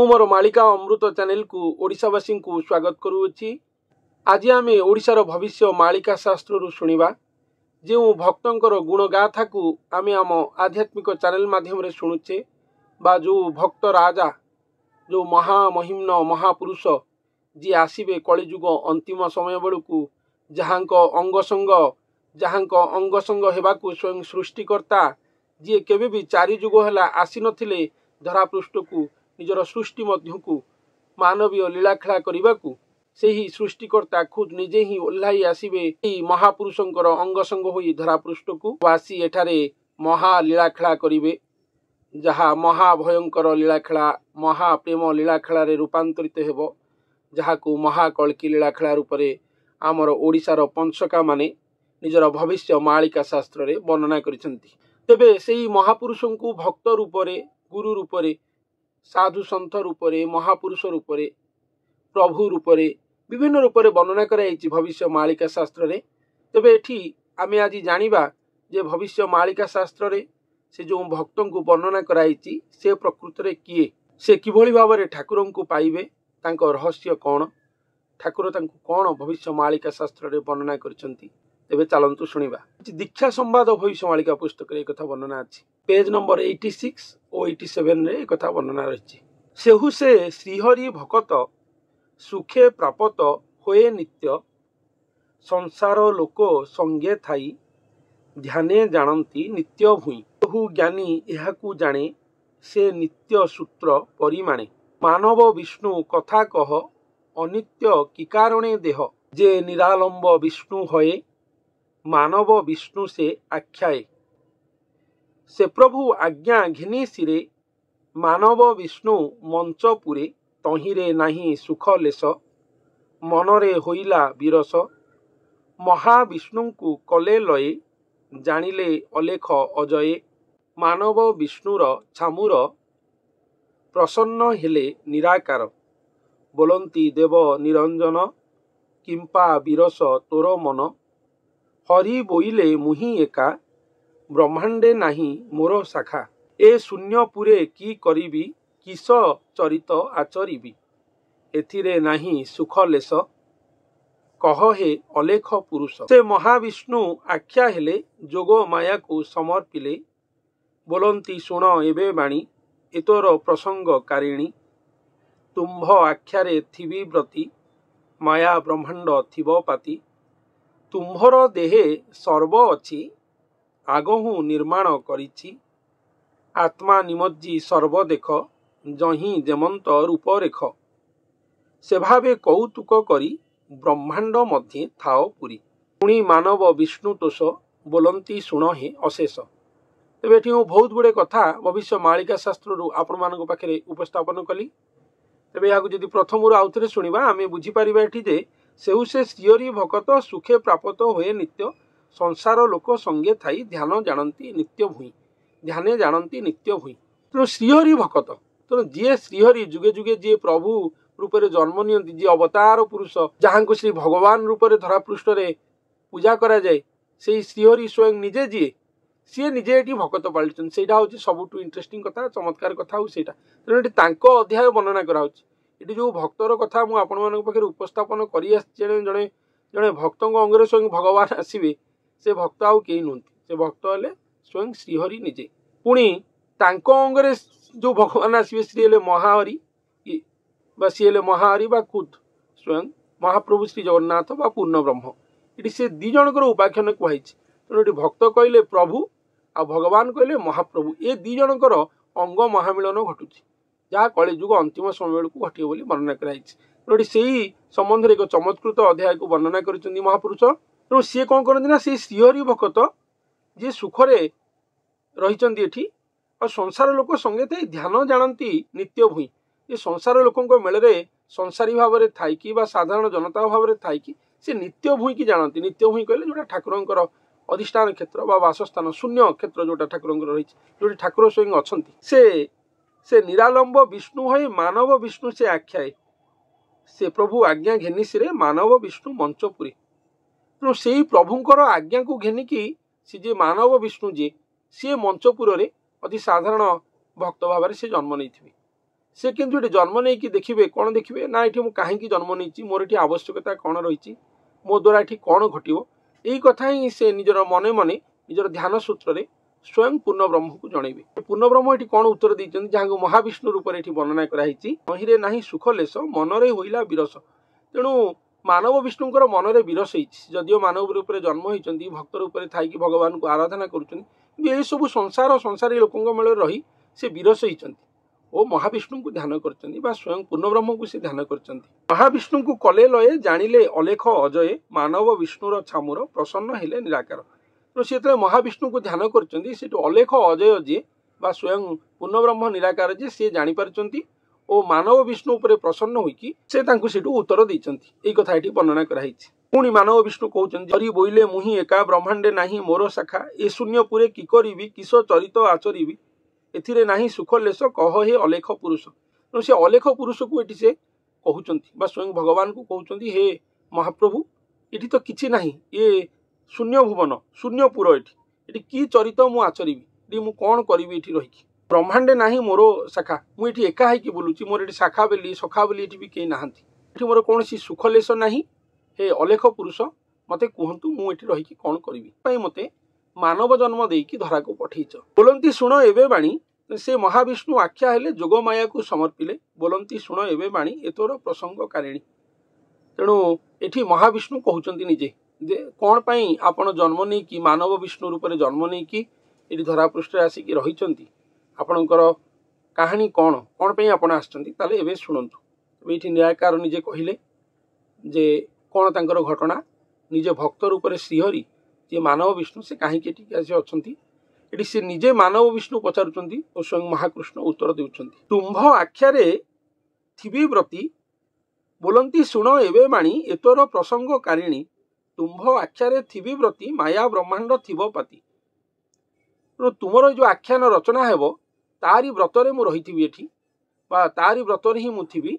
मोर मालिका अमृत चैनल को ओडिशावासी को स्वागत करुच्ची। आज आम ओडिशार भविष्य मालिका शास्त्र शुणा जो भक्तर गुणगाथा को आम आम आध्यात्मिक चैनल माध्यम शुणुचे बा जो भक्त राजा जो महामहिम्न महापुरुष जी आसवे कलिजुग अंतिम समय बेलू जहाँ अंगसंग होगाकू स्वयं सृष्टिकर्ता जी केवे भी चारि जुग है आसी नथिले धरापृष्ठ को निजर सृष्टि मध्य को मानवीय लीलाखेला करने को सही सृष्टिकर्ता खुद निजे ही ओह्लाई आसवे महापुरुषंकर अंगसंग हो धरापृष्ठ को आसी एठारे महालीलाखेला करिवे जहा महाभयंकर लीलाखेला महाप्रेम लीलाखेला रूपांतरित हेबो जहाँ को महाकल्की लीलाखेला रूप से आमर ओडिशार पंचका माने निजर भविष्य मालिका शास्त्र रे वर्णना करिसेंती। तेबे सेही महापुरुषों को भक्त रूप से गुरु रूप से साधु सन्थ रूप से महापुरुष रूप से प्रभु रूप से विभिन्न रूप से वर्णना कराई भविष्य मालिका शास्त्र रे। तेबे एठी आमे आज जानिबा जे भविष्य मालिका शास्त्र रे से जो भक्तों को वर्णना कराई से प्रकृत रे किए से किभली भाव में ठाकुर को पाइबे तांको रहस्य कौन ठाकुर तांको कौन भविष्य मालिका शास्त्र रे वर्णना करछंती। तेबे चलंतु शुणिबा। दीक्षा संवाद भविष्य मालिका पुस्तक रे कथा वर्णना अछि पेज नंबर 86 और 87 रे कथा वर्णना रही। सेहु से श्रीहरि भकत सुखे प्राप्त होए नित्य संसार लोक संगे थाई ध्याने जानती नित्य भूई बहु ज्ञानी एहाकू जाने से नित्य सूत्र परिमाणे मानव विष्णु कथा कह अनित्य की कारणे देह जे निरालंब विष्णु होए मानव विष्णु से आख्याए से प्रभु आज्ञा घिनी सिरे मानव विष्णु मंचपुरे तहिरे नाही सुख लेस मनरे होइला विरस महाविष्णु को कले लये जानिले अलेख अजये मानव विष्णुर छामुर प्रसन्न हेले निराकार बोलंती देव निरंजन किंपा विरस तोर मन हरि बोइले मुहि एका ब्रह्मांडे नाही मोर शाखा ए शून्यपुरे की करिबी किस चरित आचरिबी एथिरे नाही सुख लेस कह हे अलेख पुरुष से महाविष्णु आख्या हेले जोग माया को समर्पिले बोलंती शुण एबे बाणी एतोर प्रसंग कारिणी तुम्भ आख्यारे थिबी व्रती माया ब्रह्मांड थिब पाती तुम्भर देहे सर्व अछि आगहु निर्माण करिछि आत्मा निमज्जी सर्व देख जही जेमंत रूप रेख से भावे कौतुक करी ब्रह्मांड मध्य थाओ पुरी पुणी मानव विष्णु तोष बोलंती शुण हे अशेष। तेबे एठी बहुत गुड़े कथा भविष्य मालिका शास्त्र आपण मान पाखे उपस्थापन कली। तेबे या जदि प्रथम आउ थे शुणा आम बुझीपर एठी जे सेहु से श्रीहरि भकत सुखे प्राप्त हुए नित्य संसार लोक संगे थाई ध्यान जानती नित्य भूई ध्याने जानती नित्य भूई तेणु श्रीहरि भकत तेणु जी श्रीहरि जुगे जुगे जी प्रभु रूप से जन्म नियंती जी अवतार पुरुष जहाँ को श्री भगवान रूप से धरापृष्ठ रे पूजा करा जाए से श्रीहरि स्वयं निजे जी सी निजे ये भकत पालिछन से सबुठ इंटरेस्टिंग कथा चमत्कार कथा हो तेणु ये अध्याय वर्णना कराऊँ ये जो भक्तर कथा मुझे आपण पाखे उपस्थापन कर जड़े जड़े भक्त अंगर स्वयं भगवान आसवे से भक्त आउ कई नुहति से भक्त हेले स्वयं श्रीहरि निजे पुणी अंगरे जो भगवान आसवे श्री हेले महाहरि सी हेले महाहरि बा खुद स्वयं महाप्रभु श्री जगन्नाथ बा पूर्ण ब्रह्म ये से दी जनकर उपाख्यान कहुई तेणु ये भक्त कहले प्रभु आ भगवान कहले महाप्रभु ये दी जनकर अंग महामिलन घटुची जहाँ कलिजुग अंतिम समय को घटे बोली वर्णना कराई से संबंध एक चमत्कृत अध्याय को वर्णना कर महापुरुष। तेणु सी कौन करती ना से श्रीहरि भकत जी सुखरे रही और संसार लोक संगे थे ध्यान जानती नित्य भूई ये संसार लोकों मेले संसारी भाव में थी साधारण जनता भाव में थी से नित्य भूई की जानती नित्य भूई कहले जोटा ठाकुर अधिष्ठान क्षेत्र वासस्थान शून्य क्षेत्र जोटा ठाकुर रही जो ठाकुर स्वयं अच्छा से निरालंब विष्णु है मानव विष्णु से आख्याए से प्रभु आज्ञा घेनी सिरे मानव विष्णु मंचपुरी तेणु से प्रभुंकर आज्ञा को घेनिकी सी जे मानव विष्णु जी सी मंचपुर रे अति साधारण भक्त भाव से जन्म नहीं से किंतु ये जन्म नहीं कि देखिए कौन देखिए ना ये कहीं जन्म नहीं मोर ये आवश्यकता कौन रही मो द्वारा ये कौन घटो यही कथा ही से निजर मने मने निजर ध्यान सूत्र स्वयं पूर्ण ब्रह्म को जनइबे। पूर्ण ब्रह्म ये कौन उत्तर देते जहाँ महाविष्णु रूप से वर्णना कराई महीरे ना सुख लेस मनरे होइला विरस। तेणु मानव विष्णुंकर मनरे विरस जदिव मानव रूप से जन्म होती भक्त रूप से थी भगवान को आराधना कर सब संसार संसारी लोकों मेल रही से विरस होती ओ महाविष्णु को ध्यान कर स्वयं पूर्ण ब्रह्म को से ध्यान कर महाविष्णु को कले लये जानिले अलेख अजय मानव विष्णुर छामुर प्रसन्न हेले निराकार। तो सी महाविष्णु को ध्यान कर अलेख अजय जी स्वयं पूर्ण ब्रह्म निराकार जे सी जापार ओ मानव विष्णु उपर प्रसन्न होइकी से उत्तर देती कथा ये वर्णना कराई। पुणी मानव विष्णु कहते हरि बोइले मुहि एका ब्रह्मांडे नाही मोर शाखा ए शून्य पुरे कि करिबी किस चरित आचरिबी एथिरे नाही सुख लेस कह हे अलेख पुरुष। तेणु से अलेख पुरुष को ये से कहते स्वयं भगवान को कहते हे महाप्रभु ये तो किसी ना ये शून्य भुवन शून्य पुर ये कि चरित मु आचरिबी मु कौन करी रही ब्रह्मांडे नाही मोर शाखा मुझे एका है बुलूची मोर ये शाखा बेली सखा बेली ये भी कहीं नहांती मोर कौन सी सुख लेस ना हे अलेख पुरुष मते कहतु मुझे रही कौन करी मते मानव जन्म देकी धरा को पठेच। बोलती शुण एवं बाणी से महाविष्णु आख्या हेले जोगमाया को समर्पिले बोलती शुण एवं बाणी एतोर प्रसंग कारिणी। तेणु ये महाविष्णु कहते निजे जे कौन पाई आपण जन्म नहीं कि मानव विष्णु रूप से जन्म नहीं कि ये धरापृष्ठ आसिक रही आपणकर कहानी कौन कौन पे आपण आसवे शुणु। ये न्यायकार निजे कहले जे कौन तांकर घटना निजे भक्त रूप से श्रीहरि जे मानव विष्णु से कहीं अच्छा ये सी निजे मानव विष्णु पचारुंट और स्वयं महाकृष्ण उत्तर देउछंती। तुम्भ आख्यारे थिबी व्रती बोलती शुण एवं बाणी एतोर प्रसंग कारिणी तुम्भ आख्यारे थिबी व्रती माया ब्रह्मांड थिब पाती। तुमर जो आख्यान रचना हेब तारी व्रतरे मु रही एठी बा तारी व्रतरे ही मुथी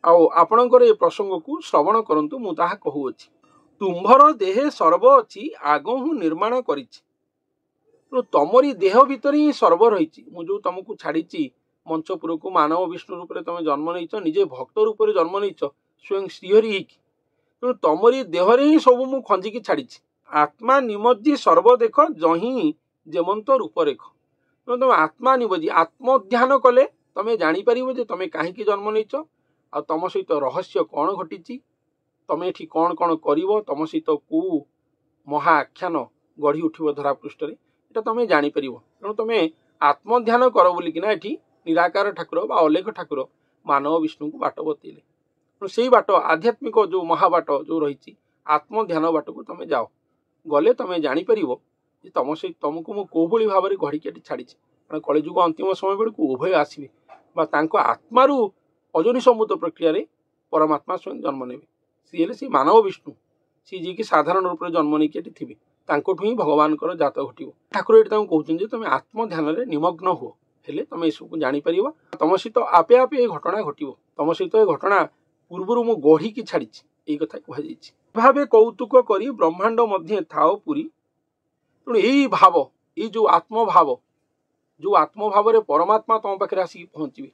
आपणकर ए प्रसंग को श्रवण करंतु मु ताहा कहूअछि। तुम्भर देहे सर्व अच्छी आगहु निर्माण करिछि तमरी देह भितर ही सर्व रही मुझे तुमको छाड़ी मंचपुर को मानव विष्णु रूप से तुम जन्म नहीं निजे भक्त रूप से जन्म नहीं स्वयं श्रीहरि तेणु तमरी देहरे ही सब मु खंजिकी छाड़ी आत्मा निमज्जी सर्व देख जही जेमंत रूप रेख। तुम आत्मा निमज्जी आत्मध्यान कले तुम जापर तुम कहीं जन्म नहीं आ तुम सहित रहस्य कौन घटी तुम ये कौन कौन कर तुम सहित कौ महाआख्यान गढ़ी उठिब धरापृष्ठ ये तुम जापर तेणु तुम आत्मध्यान कर बोलिकिना ये निराकार ठाकुर बा अलेख ठाकुर मानव विष्णु को बाट बतैले तेणु से बाट आध्यात्मिक जो महाबाट जो रही आत्मध्यान बाट को तुम जाओ गले तुम जापर तुम सहित तुमको मु कौ भाव में गढ़ी छाड़ी कारण कलिजुग अंतिम समय बेलू उभय आसवे आत्मारू अजनी सम्मुत प्रक्रिया परमात्मा स्वयं जन्म ने सी मानव विष्णु सी जी की साधारण रूप से जन्म नहीं थे ही भगवान जात घटो ठाकुर ये कहते तुम आत्मध्यान निमग्न हो हेले तुम ये सब जापर तुम सहित आपे आपे ये घटना घटो तुम सहित ये घटना पूर्वर मु गढ़ी की छाड़ी यही कथा कहुई भावे कौतुक करी ब्रह्मांड मध्य थाओ पुरी। तेणु यही भाव ये जो आत्मभाव परमात्मा तुम पाखे आसिक पहुँचे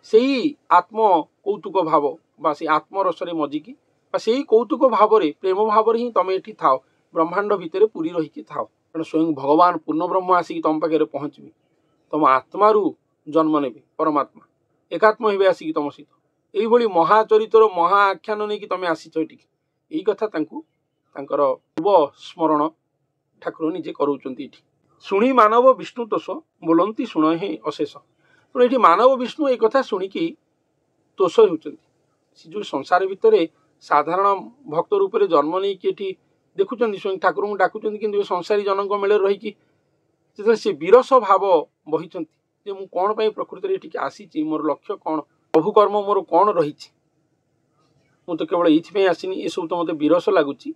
से ही आत्म कौतुक भाव बा से आत्मरस मजिकी से कौतुक भाव प्रेम भाव ही तुम ये थाओ ब्रह्मांड भितर पूरी रही थाओ कारण स्वयं भगवान पूर्ण ब्रह्म आसिक तुम पाखे पहुँचे तुम आत्मारू जन्म ने परमात्मा एकात्म हे आसिक तुम सहित यही महाचरितर महाआख्यान नहीं कि तुम आसीच यही कथा पूर्व स्मरण ठाकुर निजे करोचंती। शुणी मानव विष्णु तोष बोलती शुण हे अशेष। तेणु ये मानव विष्णु एक कथा शुणिकी तोष होती जो संसार भितर साधारण भक्त रूप से जन्म नहीं कि देखुं स्वयं ठाकुर को डाकुं कि संसारी जनक मेल रही से विरस भाव बही मु कौन प्रकृति में आसी मोर लक्ष्य कौन प्रभु कर्म मोर कौन रही मु तो केवल ये आसनी ये सब तो मत विरस लगुच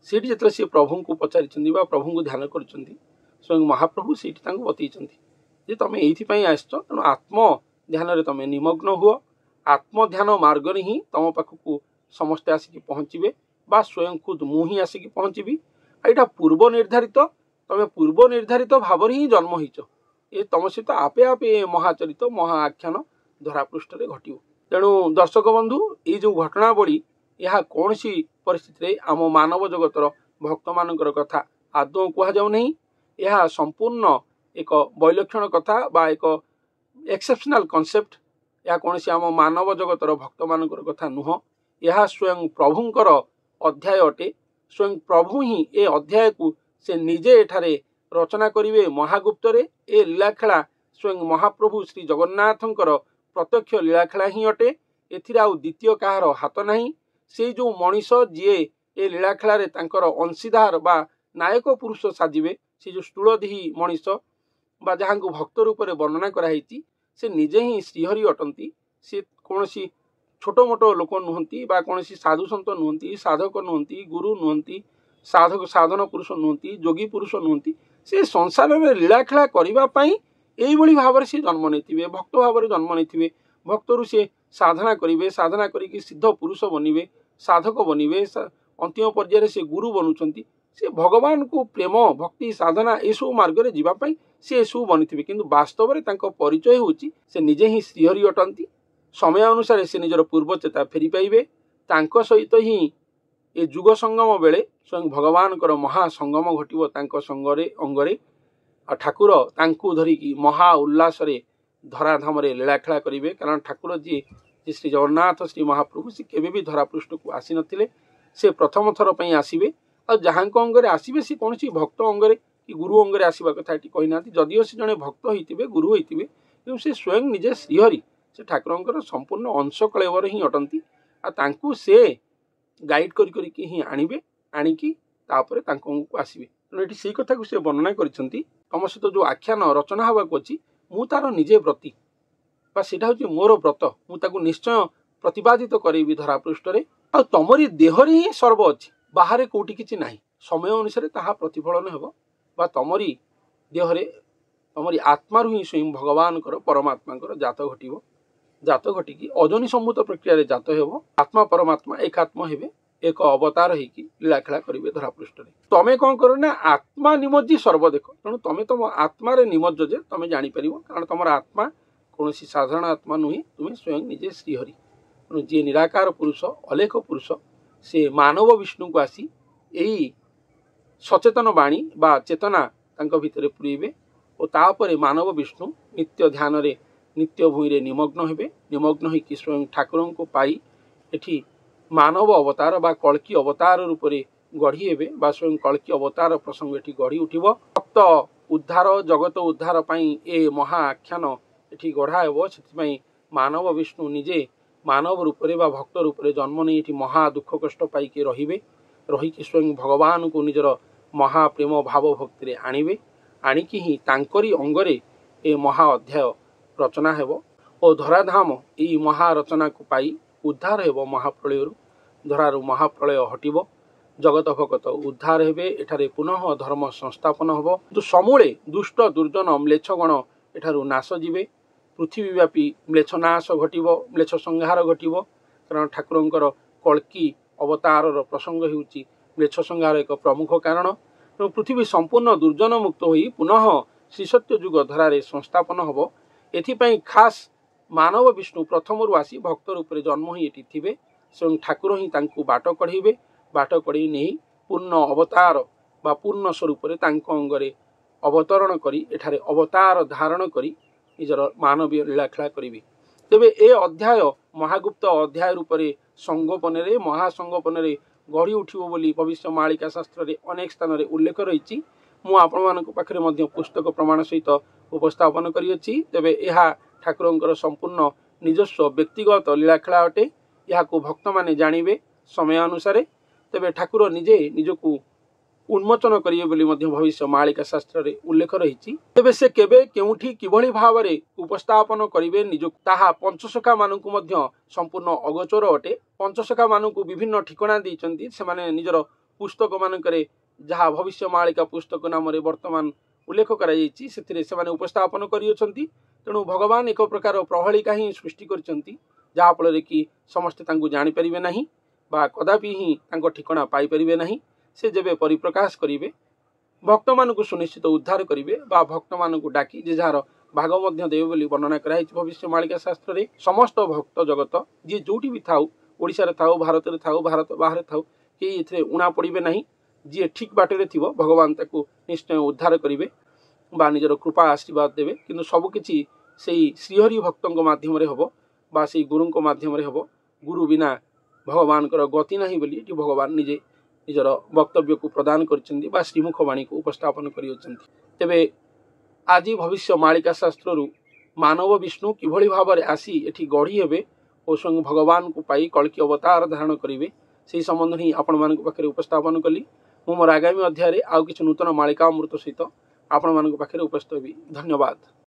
से जो प्रभु को पचारि प्रभु को ध्यान कर स्वयं महाप्रभु से बतई तुम ये आस तेणु आत्म ध्यान तुम निमग्न हुआ आत्मध्यान मार्ग ही तुम पाखक समस्ते आसिक पहुँचे बा स्वयं खुद मुझी आसिक पहुँची यहाँ पूर्व निर्धारित तुम पूर्व निर्धारित भाव ही जन्म होच ये तुम सहित आपे आपे महाचरित महाआख्यान धरापृष्ठ घटव। तेणु दर्शक बंधु ये जो घटनावली यह कौन सी परिस्थिति आम मानव जगतर भक्त मानकर कथा आदौ कहुँ नहीं। यह संपूर्ण एक वैलक्षण कथा बा एक एक्सेप्शनल कॉन्सेप्ट। यह कौन सी आम मानव जगतर भक्त मानकर कथा नुह। यह स्वयं प्रभुंकर अध्याय अटे। स्वयं प्रभु ही ए अध्याय को से निजे एठारे रचना करिवे महागुप्तरे। ए लीलाखेला स्वयं महाप्रभु श्री जगन्नाथंकर प्रत्यक्ष लीलाखेला ही अटे। एथिरे आउ द्वितीय कहार हाथ नाही। से जो मनीष जीए ए लीलाखेलारे तांकर अंशीदार बा नायक पुरुष साजिबे से जो स्थूलदेही मनीष बा जहाँ को भक्त रूप में वर्णना कराई से निजे ही श्रीहरि अटंती। से कौन सी छोट मोट लोक नुहति बा कौन साधु सन्त नुहति, साधक नुहति, गुरु नुहति, साधक साधन पुरुष नुहति, जोगी पुरुष नुहति। से संसार में लीलाखेला करने यही भाव से जन्म नहीं, भक्त भाव जन्म नहीं। भक्तरू से साधना करेंगे, साधना करी सिद्ध पुरुष बनवे, साधक बनवे, अंतिम पर्यायर से गुरु बनुंट। से भगवान को प्रेम भक्ति साधना यू मार्ग में जीवाई सी यू बनी किंतु वास्तव में परिचय होची से निजे ही श्रीहरि अटंती। समय अनुसार से निजर पूर्व चेता फेरी पाइबे। तांको सहित ही ए जुग संगम बेले स्वयं भगवान महासंगम घटिव तांको संगरे अंगरे। ठाकुर तांकु धरिकी महा उल्लास धराधाम लीलाखेला करेंगे। कारण ठाकुर जी श्री जगन्नाथ श्री महाप्रभु से केवे भी धरापृष्ठ को आसी नथिले। से प्रथम थर पर आसवे आ जहाँ अंगरे आसवे सी कौन सी भक्त अंगरे कि गुरु अंगरे आसवा कथा ये कही ना। जदिओ से जड़े भक्त होते गुरु होते कि से स्वयं निजे श्रीहरि से ठाकुर संपूर्ण अंश कलेवर ही अटंती। आ से गाइड करी ही आणवे आणिकी तापर को आसवे। तेणु से कथा को से वर्णना करिसेंती। तम सहित जो आख्यान रचना हवा अच्छी मु तार निजे व्रती बा सेटा हूँ मोर व्रत। मुझे निश्चय प्रतिपादित करी धरापृष्ठ आ तमरी देहरे ही सर्व अच्छी बाहर कौटी किसी ना। समय अनुसार ताहा प्रतिफलन हेब बा तमरी देहरे तमरी आत्मार ही स्वयं भगवान परमात्मा जात घटव। जात घटिकी अजनी सम्मुत प्रक्रिया जात हेब। आत्मा परमात्मा एकात्म हेबे एक अवतार होगी लीलाखेला करेंगे धरापृष्ठ। तमें कौन कर ना आत्मा निमज्जी सर्व देख। तेणु तुम तुम आत्मार निमज्ज जे तुम जापर कारण तुम आत्मा कौन साधारण आत्मा नुहे, तुम्हें स्वयं निजे श्रीहरि। तेणु जी निराकार पुरुष अलेख पुरुष से मानव विष्णु को आसी यही सचेतन बाणी बा चेतना तांको भितर पुरेबे और तापर मानव विष्णु नित्य ध्यान रे नित्य भूमि निमग्न हेबे। निमग्न होकर स्वयं ठाकुर को पाई एठी मानव अवतार बा कल्की अवतार रूप में गढ़ी हेबे बा स्वयं कल्की अवतार प्रसंग एठी गढ़ी उठिब। भक्त उद्धार जगत उद्धार पाई ए महा आख्यान एठी गढ़ा हेब। से मानव विष्णु निजे मानव रूप में बा भक्त रूप में जन्म नहीं एठी महा दुख कष्ट पाइके रहिबे। रहीकि स्वयं भगवान को निजर महाप्रेम भाव भक्ति आणवे। आणिकी ही तांकरी अंगरे ए महा अध्याय रचना हेब और धराधाम यही महारचना को पाई उद्धार हेब। महाप्रलय धरार महाप्रलय हटिब, जगत भगत उद्धार हेबे। एठारे पुनः धर्म संस्थापन हेब। तो समूले दुष्ट दुर्जन म्लेच्छगण एठारू नाश जीवे। पृथ्वीव्यापी म्लेच्छ नाश घटिब, म्लेच्छ संहार घटिब। कारण ठाकुरंकर कल्की अवतार प्रसंग होउची म्लेच्छ संहार एक प्रमुख कारण। तेणु पृथ्वी संपूर्ण दुर्जन मुक्त होई पुनः श्रीसत्य जुग धरारे संस्थापन हेब। एथिपाई खास मानव विष्णु प्रथम आसी भक्त रूप में जन्म ही एटी थिबे। स्वयं ठाकुर ही तांकु बाट कढ़ेबे। बाट कढ़ी नहीं पूर्ण अवतार बा पूर्ण स्वरूप अंगरे अवतरण करी एठारे अवतार धारण करी निजर मानवीय लीलाखेला करिवे। तेबे ए अध्याय महागुप्त अध्याय रूप में संगोपन महासंगोपन गढ़ी उठिबो बोली भविष्य मालिका शास्त्र रे अनेक स्थान रे उल्लेख रही। मु आपण मानक पाखरे मध्य पुस्तक प्रमाण सहित उपस्थापन करियछि। तेबे एहा ठाकुरंकर संपूर्ण निजस्व व्यक्तिगत लीलाखेला अटे। यहाँ भक्त माने जानिबे समय अनुसार। तेबे ठाकुर निजे निजकू उन्मोचन करिए बोली मध्य भविष्य मालिका शास्त्र रे उल्लेख रही। तेबे से केबे केउठी किभଳି भावरे उपस्थापन करिवे निज ताहा पंचसखा मानकु मध्य संपूर्ण अगोचर अटे। पंचसखा मानकु विभिन्न ठिकाना दैचंती। सेमाने निजर पुस्तक मानकरे जहाँ भविष्य मालिका पुस्तक नाम रे वर्तमान उल्लेख कराଯାଇଛି सेथिरे सेमाने उपस्थापन करियछंती। तेणु भगवान एक प्रकार प्रहलिका ही सृष्टि करछंती जहाँ फल कि समस्ते तांकु जानि परिबे नाही बा कदापि ही तांको ठिकाना पाई परिबे नाही। से जेबे परिप्रकाश करिवे भक्त मानकु सुनिश्चित उद्धार करिवे बा भक्त मानकु डाकी जे जार भाग देवे बोली वर्णना कराई भविष्य मालिका शास्त्र रे। समस्त भक्त जगत जी जोटी भी थाउ, ओडिशा रे थाउ, भारत रे थाउ, भारत बाहर थाउ, केही एथिरे उणा पड़िबे नाही। जी ठीक बाटे थिबो भगवान ताकू निश्चय उद्धार करिवे बा निजर कृपा आशीर्वाद देवे। किंतु सबकिछि सेही श्रीहरि भक्तों माध्यम रे हबो बा सेही गुरुंको माध्यम रे हबो। गुरु बिना भगवान गति नहीं बोली एटी भगवान निजे निजर वक्तव्य को प्रदान करछन्ती बा श्रीमुख वाणी को उपस्थापन करियछन्ती। तेबे आज भविष्य मालिका शास्त्रु मानव विष्णु किभଳି भाव में आसी एठी गढ़ी हेबे और स्वयं भगवान को पाई कल्कि अवतार धारण करेंगे से संबंध ही आपण मान पाखे उपस्थापन कली। मु मोर आगामी अध्याय आउ किछि नूतन मालिका अमृत सहित आपण मान पाखे उपस्थित हेबी। धन्यवाद।